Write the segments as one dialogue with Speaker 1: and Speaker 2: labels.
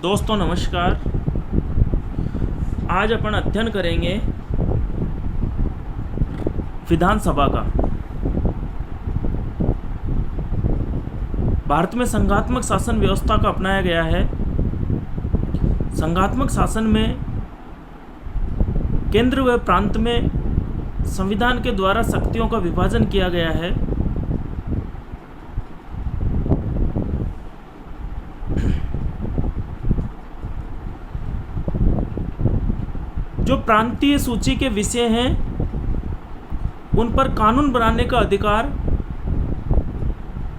Speaker 1: दोस्तों नमस्कार। आज अपन अध्ययन करेंगे विधानसभा का। भारत में संघात्मक शासन व्यवस्था का अपनाया गया है। संघात्मक शासन में केंद्र व प्रांत में संविधान के द्वारा शक्तियों का विभाजन किया गया है। जो प्रांतीय सूची के विषय हैं उन पर कानून बनाने का अधिकार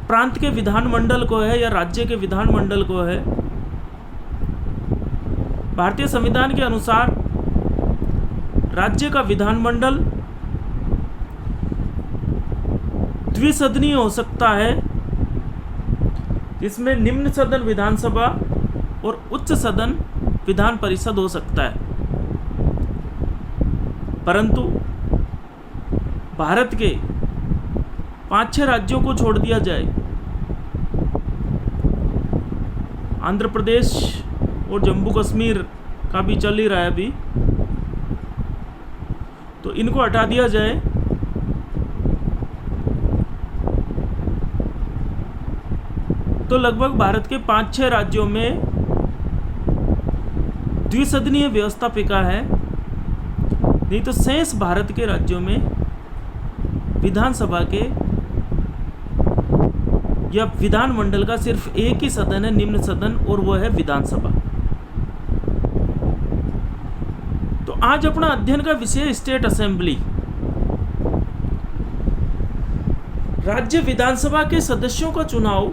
Speaker 1: प्रांत के विधानमंडल को है या राज्य के विधानमंडल को है। भारतीय संविधान के अनुसार राज्य का विधानमंडल द्विसदनीय हो सकता है, जिसमें निम्न सदन विधानसभा और उच्च सदन विधान परिषद हो सकता है। परंतु भारत के 5-6 राज्यों को छोड़ दिया जाए, आंध्र प्रदेश और जम्मू कश्मीर का भी चल ही रहा है अभी, तो इनको हटा दिया जाए तो लगभग भारत के 5-6 राज्यों में द्विसदनीय व्यवस्था पिका है। नहीं तो शेष भारत के राज्यों में विधानसभा के या विधानमंडल का सिर्फ एक ही सदन है, निम्न सदन, और वह है विधानसभा। तो आज अपना अध्ययन का विषय स्टेट असेंबली। राज्य विधानसभा के सदस्यों का चुनाव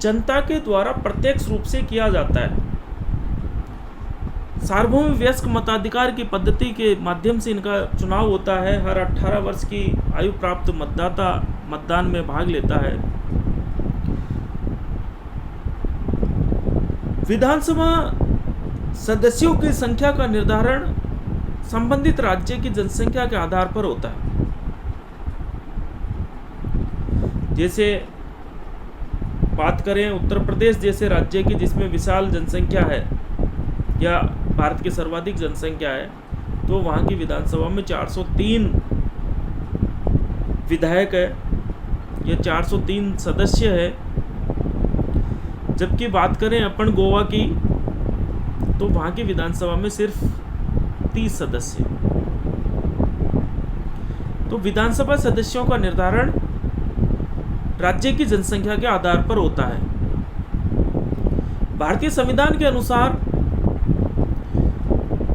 Speaker 1: जनता के द्वारा प्रत्यक्ष रूप से किया जाता है। सार्वभौम वयस्क मताधिकार की पद्धति के माध्यम से इनका चुनाव होता है। हर 18 वर्ष की आयु प्राप्त मतदाता मतदान में भाग लेता है। विधानसभा सदस्यों की संख्या का निर्धारण संबंधित राज्य की जनसंख्या के आधार पर होता है। जैसे बात करें उत्तर प्रदेश जैसे राज्य की, जिसमें विशाल जनसंख्या है या भारत की सर्वाधिक जनसंख्या है, तो वहाँ की विधानसभा में 403 विधायक है या 403 सदस्य है। जबकि बात करें अपन गोवा की, तो वहाँ की विधानसभा में सिर्फ 30 सदस्य। तो विधानसभा सदस्यों का निर्धारण राज्य की जनसंख्या के आधार पर होता है। भारतीय संविधान के अनुसार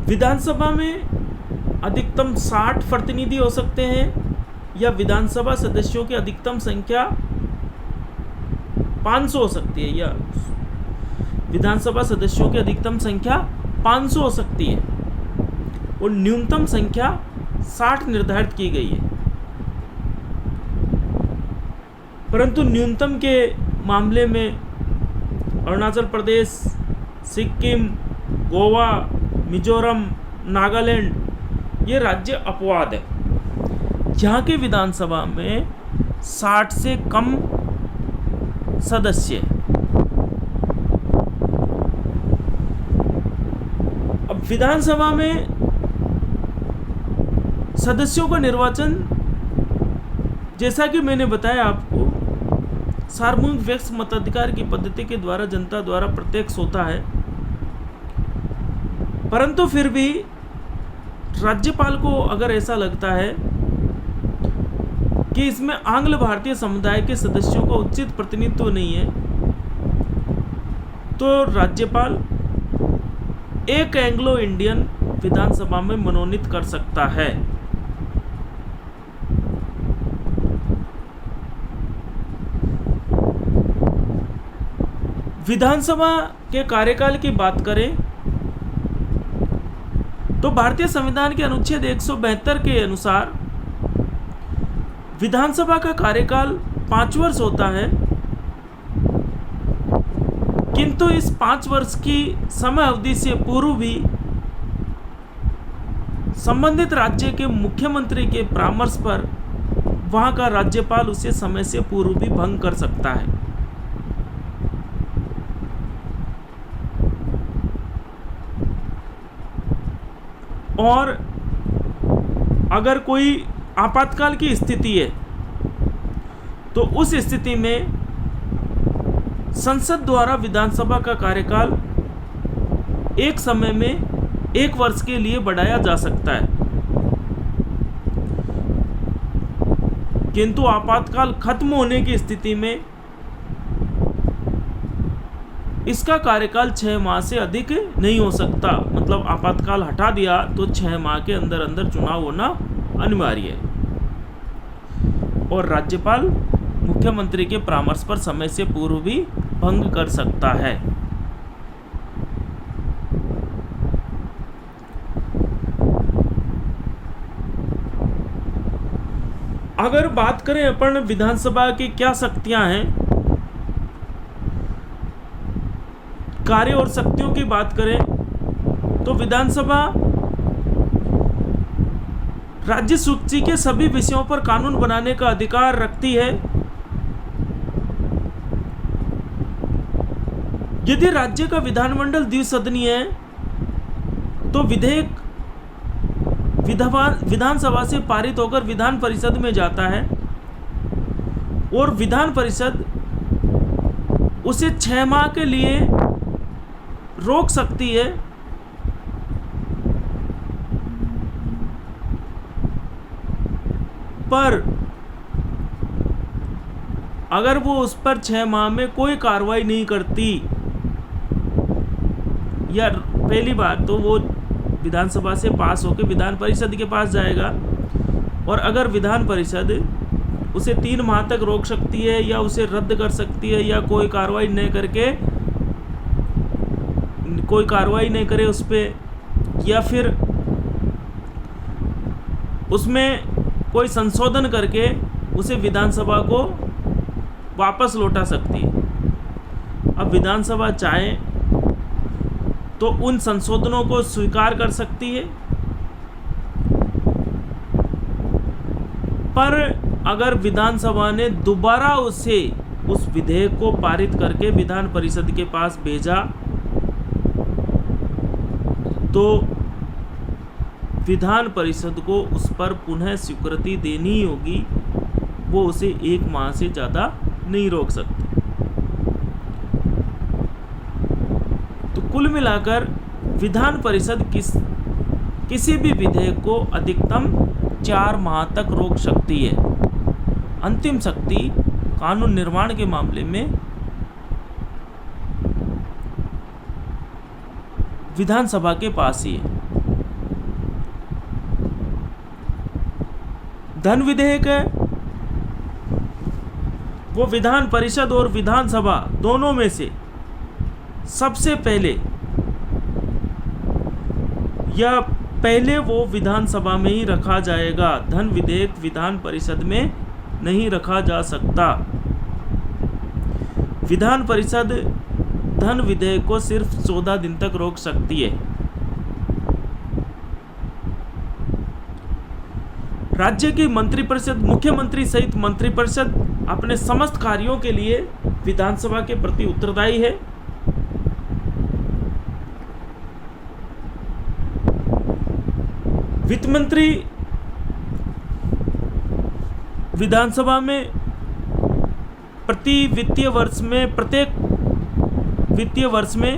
Speaker 1: विधानसभा में अधिकतम 60 प्रतिनिधि हो सकते हैं या विधानसभा सदस्यों की अधिकतम संख्या 500 हो सकती है, या विधानसभा सदस्यों की अधिकतम संख्या 500 हो सकती है और न्यूनतम संख्या 60 निर्धारित की गई है। परंतु न्यूनतम के मामले में अरुणाचल प्रदेश, सिक्किम, गोवा, मिजोरम, नागालैंड ये राज्य अपवाद है। यहाँ के विधानसभा में 60 से कम सदस्य। अब विधानसभा में सदस्यों का निर्वाचन, जैसा कि मैंने बताया आपको, सार्वभौमिक वयस्क मताधिकार की पद्धति के द्वारा जनता द्वारा प्रत्यक्ष होता है। परंतु फिर भी राज्यपाल को अगर ऐसा लगता है कि इसमें आंग्ल भारतीय समुदाय के सदस्यों का उचित प्रतिनिधित्व नहीं है, तो राज्यपाल एक एंग्लो इंडियन विधानसभा में मनोनीत कर सकता है। विधानसभा के कार्यकाल की बात करें तो भारतीय संविधान के अनुच्छेद 172 के अनुसार विधानसभा का कार्यकाल 5 वर्ष होता है, किंतु इस 5 वर्ष की समय अवधि से पूर्व भी संबंधित राज्य के मुख्यमंत्री के परामर्श पर वहां का राज्यपाल उसे समय से पूर्व भी भंग कर सकता है। और अगर कोई आपातकाल की स्थिति है तो उस स्थिति में संसद द्वारा विधानसभा का कार्यकाल एक समय में 1 वर्ष के लिए बढ़ाया जा सकता है, किंतु आपातकाल खत्म होने की स्थिति में इसका कार्यकाल 6 माह से अधिक नहीं हो सकता। मतलब आपातकाल हटा दिया तो 6 माह के अंदर अंदर चुनाव होना अनिवार्य है और राज्यपाल मुख्यमंत्री के परामर्श पर समय से पूर्व भी भंग कर सकता है। अगर बात करें अपन विधानसभा की क्या शक्तियां हैं, कार्य और शक्तियों की बात करें तो विधानसभा राज्य सूची के सभी विषयों पर कानून बनाने का अधिकार रखती है। यदि राज्य का विधानमंडल द्विसदनीय है तो विधेयक विधानसभा से पारित होकर विधान परिषद में जाता है और विधान परिषद उसे 6 माह के लिए रोक सकती है। पर अगर वो उस पर 6 माह में कोई कार्रवाई नहीं करती, या पहली बात तो वो विधानसभा से पास होकर विधान परिषद के पास जाएगा और अगर विधान परिषद उसे 3 माह तक रोक सकती है या उसे रद्द कर सकती है या कोई कार्रवाई नहीं करे उस पर, या फिर उसमें कोई संशोधन करके उसे विधानसभा को वापस लौटा सकती है। अब विधानसभा चाहे तो उन संशोधनों को स्वीकार कर सकती है, पर अगर विधानसभा ने दोबारा उस विधेयक को पारित करके विधान परिषद के पास भेजा तो विधान परिषद को उस पर पुनः स्वीकृति देनी होगी। वो उसे 1 माह से ज़्यादा नहीं रोक सकती। तो कुल मिलाकर विधान परिषद किसी भी विधेयक को अधिकतम 4 माह तक रोक सकती है। अंतिम शक्ति कानून निर्माण के मामले में विधानसभा के पास ही है। धन विधेयक है वो विधान परिषद और विधानसभा दोनों में से सबसे पहले या पहले वो विधानसभा में ही रखा जाएगा। धन विधेयक विधान परिषद में नहीं रखा जा सकता। विधान परिषद धन विधेयक को सिर्फ 14 दिन तक रोक सकती है। राज्य की मंत्रिपरिषद, मुख्यमंत्री सहित मंत्रिपरिषद अपने समस्त कार्यों के लिए विधानसभा के प्रति उत्तरदायी है। वित्त मंत्री विधानसभा में प्रत्येक वित्तीय वर्ष में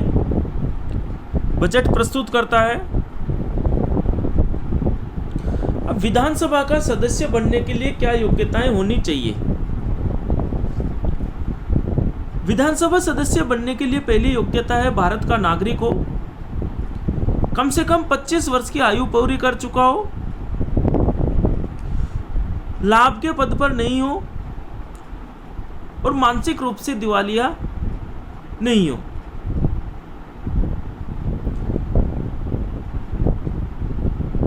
Speaker 1: बजट प्रस्तुत करता है। अब विधानसभा का सदस्य बनने के लिए क्या योग्यताएं होनी चाहिए? विधानसभा सदस्य बनने के लिए पहली योग्यता है भारत का नागरिक हो, कम से कम 25 वर्ष की आयु पूरी कर चुका हो, लाभ के पद पर नहीं हो और मानसिक रूप से दिवालिया नहीं हो।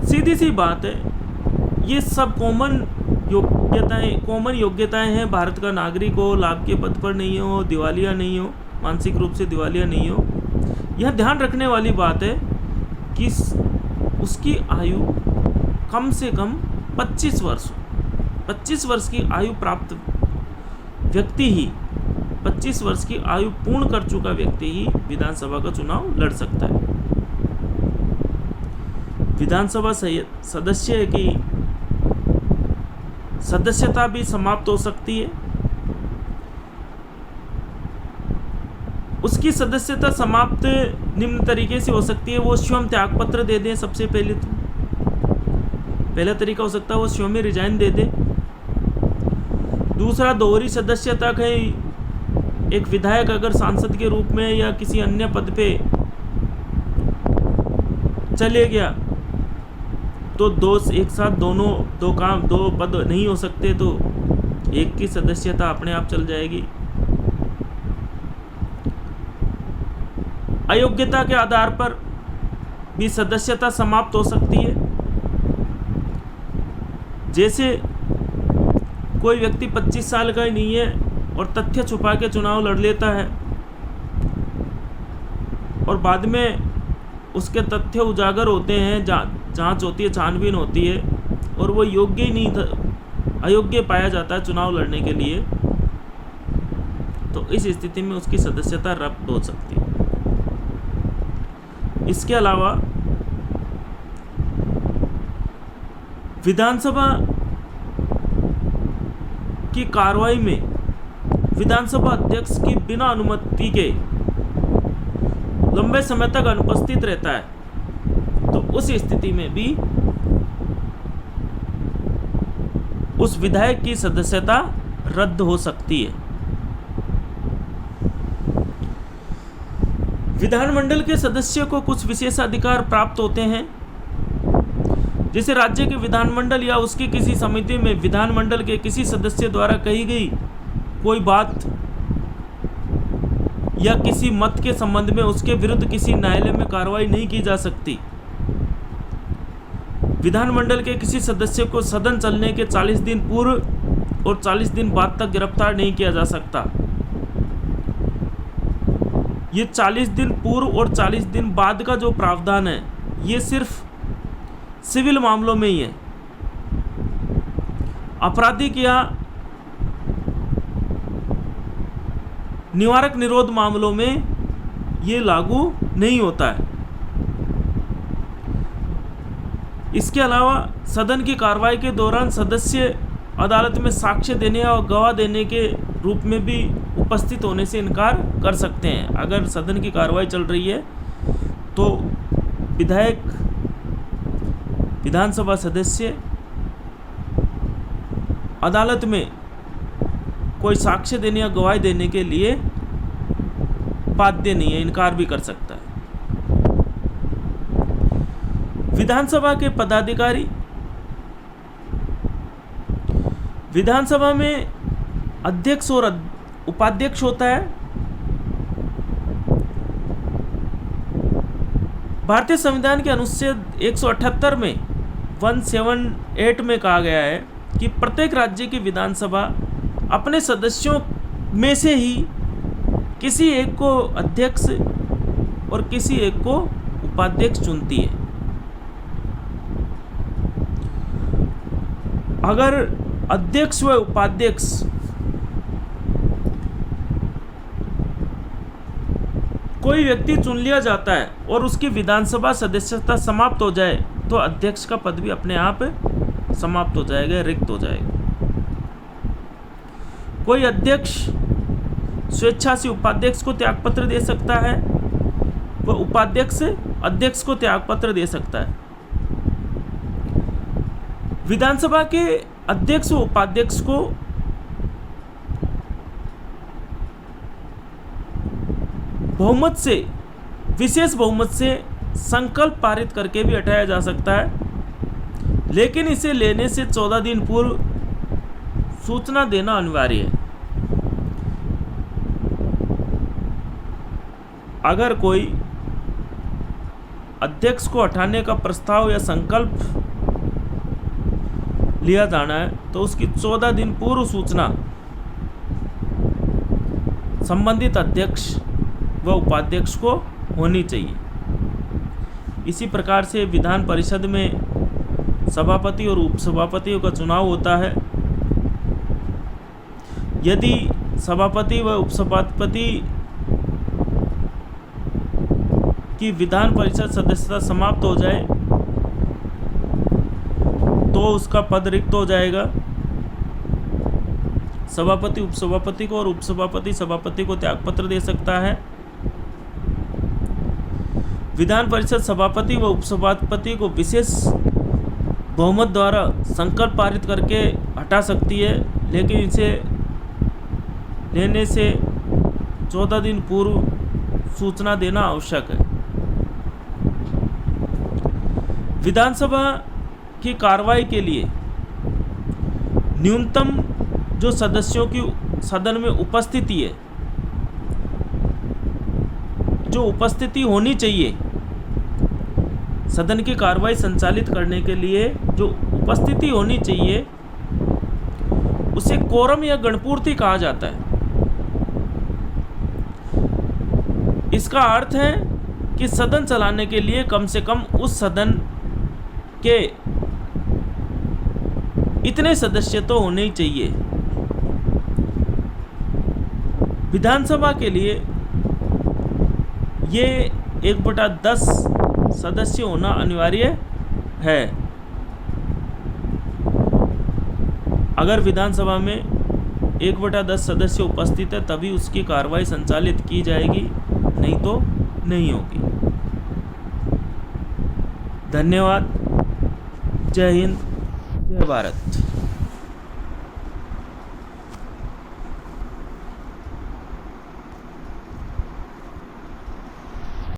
Speaker 1: सीधी सी बात है, ये सब कॉमन योग्यताएं हैं। भारत का नागरिक हो, लाभ के पद पर नहीं हो, दिवालिया नहीं हो, मानसिक रूप से दिवालिया नहीं हो। यह ध्यान रखने वाली बात है कि उसकी आयु कम से कम 25 वर्ष हो। 25 वर्ष की आयु प्राप्त व्यक्ति ही, 25 वर्ष की आयु पूर्ण कर चुका व्यक्ति ही विधानसभा का चुनाव लड़ सकता है। विधानसभा सदस्य की सदस्यता भी समाप्त हो सकती है। उसकी सदस्यता समाप्त निम्न तरीके से हो सकती है, वो स्वयं त्यागपत्र दे दें। सबसे पहले तो पहला तरीका हो सकता है वो स्वयं ही रिजाइन दे दे। दूसरा, दोहरी सदस्यता का एक विधायक अगर सांसद के रूप में या किसी अन्य पद पे चले गया तो एक साथ दो पद नहीं हो सकते, तो एक की सदस्यता अपने आप चल जाएगी। अयोग्यता के आधार पर भी सदस्यता समाप्त हो सकती है। जैसे कोई व्यक्ति 25 साल का ही नहीं है और तथ्य छुपा के चुनाव लड़ लेता है और बाद में उसके तथ्य उजागर होते हैं, जांच होती है, छानबीन होती है और वो योग्य ही नहीं था, अयोग्य पाया जाता है चुनाव लड़ने के लिए, तो इस स्थिति में उसकी सदस्यता रद्द हो सकती है। इसके अलावा विधानसभा की कार्रवाई में विधानसभा अध्यक्ष की बिना अनुमति के लंबे समय तक अनुपस्थित रहता है, तो उस स्थिति में भी उस विधायक की सदस्यता रद्द हो सकती है। विधानमंडल के सदस्यों को कुछ विशेषाधिकार प्राप्त होते हैं। जैसे राज्य के विधानमंडल या उसकी किसी समिति में विधानमंडल के किसी सदस्य द्वारा कही गई कोई बात या किसी मत के संबंध में उसके विरुद्ध किसी न्यायालय में कार्रवाई नहीं की जा सकती। विधानमंडल के किसी सदस्य को सदन चलने के 40 दिन पूर्व और 40 दिन बाद तक गिरफ्तार नहीं किया जा सकता। ये 40 दिन पूर्व और 40 दिन बाद का जो प्रावधान है ये सिर्फ सिविल मामलों में ही है। आपराधिक या निवारक निरोध मामलों में ये लागू नहीं होता है। इसके अलावा सदन की कार्रवाई के दौरान सदस्य अदालत में साक्ष्य देने और गवाह देने के रूप में भी उपस्थित होने से इनकार कर सकते हैं। अगर सदन की कार्रवाई चल रही है तो विधायक, विधानसभा सदस्य अदालत में कोई साक्ष्य देने या गवाही देने के लिए बाध्य नहीं है, इनकार भी कर सकता है। विधानसभा के पदाधिकारी, विधानसभा में अध्यक्ष और उपाध्यक्ष होता है। भारतीय संविधान के अनुच्छेद 178 में 178 में कहा गया है कि प्रत्येक राज्य की विधानसभा अपने सदस्यों में से ही किसी एक को अध्यक्ष और किसी एक को उपाध्यक्ष चुनती है। अगर अध्यक्ष व उपाध्यक्ष कोई व्यक्ति चुन लिया जाता है और उसकी विधानसभा सदस्यता समाप्त हो जाए तो अध्यक्ष का पद भी अपने आप समाप्त हो जाएगा, रिक्त हो जाएगा। कोई अध्यक्ष स्वेच्छा से उपाध्यक्ष को त्यागपत्र दे सकता है, वह उपाध्यक्ष अध्यक्ष को त्यागपत्र दे सकता है। विधानसभा के अध्यक्ष व उपाध्यक्ष को बहुमत से, विशेष बहुमत से संकल्प पारित करके भी हटाया जा सकता है, लेकिन इसे लेने से 14 दिन पूर्व सूचना देना अनिवार्य है। अगर कोई अध्यक्ष को हटाने का प्रस्ताव या संकल्प लिया जाना है तो उसकी 14 दिन पूर्व सूचना संबंधित अध्यक्ष व उपाध्यक्ष को होनी चाहिए। इसी प्रकार से विधान परिषद में सभापति और उपसभापतियों का चुनाव होता है। यदि सभापति व उपसभापति की विधान परिषद सदस्यता समाप्त हो जाए तो उसका पद रिक्त हो जाएगा। सभापति उपसभापति को और उपसभापति सभापति को त्यागपत्र दे सकता है। विधान परिषद सभापति व उपसभापति को विशेष बहुमत द्वारा संकल्प पारित करके हटा सकती है, लेकिन इसे लेने से 14 दिन पूर्व सूचना देना आवश्यक है। विधानसभा की कार्रवाई के लिए न्यूनतम जो सदस्यों की सदन में उपस्थिति है, जो उपस्थिति होनी चाहिए सदन की कार्रवाई संचालित करने के लिए, जो उपस्थिति होनी चाहिए उसे कोरम या गणपूर्ति कहा जाता है। इसका अर्थ है कि सदन चलाने के लिए कम से कम उस सदन के इतने सदस्य तो होने ही चाहिए। विधानसभा के लिए ये 1/10 सदस्य होना अनिवार्य है। अगर विधानसभा में 1/10 सदस्य उपस्थित है तभी उसकी कार्रवाई संचालित की जाएगी, नहीं तो नहीं होगी। धन्यवाद। जय हिंद, जय भारत।